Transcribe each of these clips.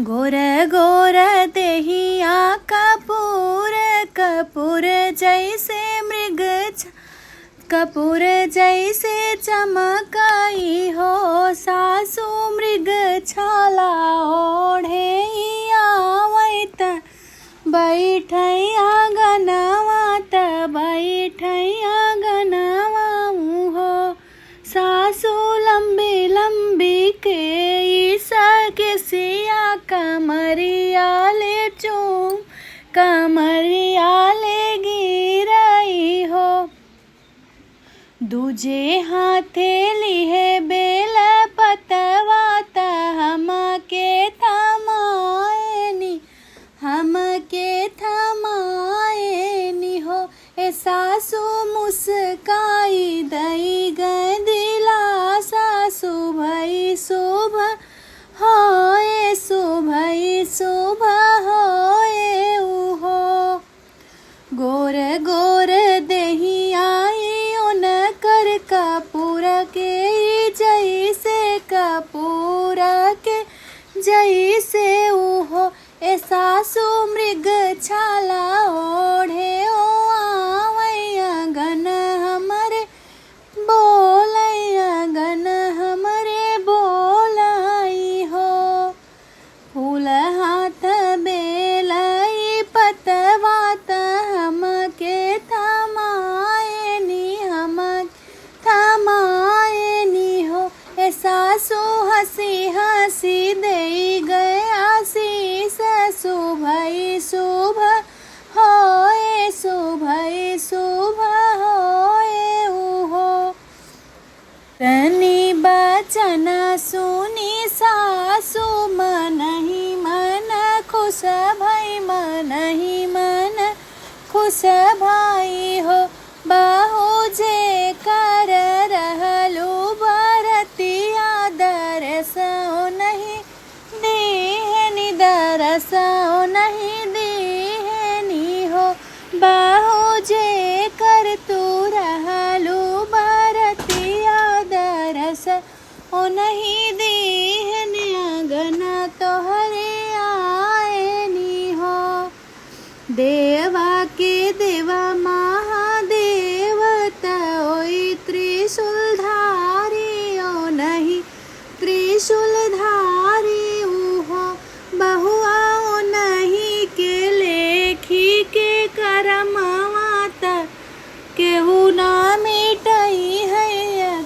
गोर गोर देहिया कपूर कपूर जैसे मृग कपूर जैसे चमकाई हो। सासू मृग छाला ओढ़े आवत बैठैया गनवात बैठैया गनवाऊ हो। सासू लंबी लंबी के ईसा के सिया कमरिया ले चूम कमरिया ले गिरई हो। दूजे हाथे लिहे बेल पतवात हम के थमाएनी हो। ए सासू मुस्काई दई गए दिला सासू भई शुभ होए शुभई शुभ होए उहो। गोर गोर देहिया उन कर कपूर के जैसे कपूर के जैसे उहो। ए सासू मृग छाला ओढ़े ओ आवैया गन हमरे बोलैया गन हमरे बोलाई हो। फूल हाथ बेलई पतवात हम के थमाएनी हो। ए सासू हंसी हंसी दे गए आशीष शुभई शुभ होए शुभई शुभ होए उहो। तनी बचन सुनी सासू मन ही मन खुश भई मन ही मन खुश भाई हो। बाहु जे कर रहलू बरतिया दरस नहीं दीहनी दरस नहीं दीहनी हो। बाहु जे कर तू रहलू बरतिया दरस ओ नहीं दीहनी अगना तोहरे आएनी हो। देवा के देवा महादेव तोई त्रिशूलधारी ओ नहीं त्रिशूलधारी उहो। बहुआ ओ नहीं के लेखी के करमवात केहू ना मिटई है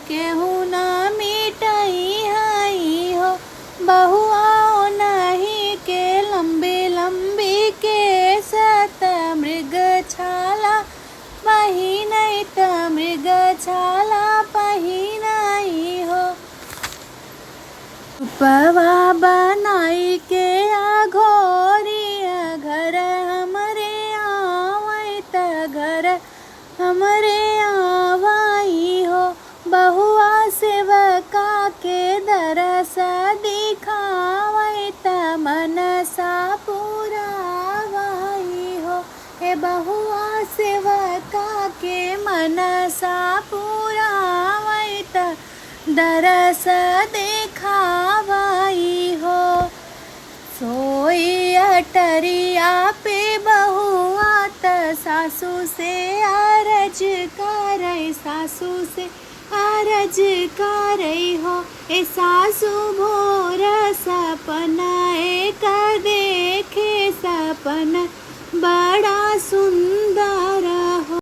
केहू ना मिटई है हो। बहुआ ओ नहीं के लंबे लंबी के सत मृग छाला पहिनई त मृग छाला पहिनई हो। रूपवा बनाई के अघोरी घर हमरे आवई त घर हमरे आवाई हो। बहुआ सेवका के दरस दिखावई त मनसा पुरावाई हो। हे बहुआ सेवका के मनसा पुरावई त दरस दिखावाई हो। सोई अटरिया पे बहुआ त सासू से अरज करई सासू से अरज करई हो। ए सासू भोर सपना एक देखे सपना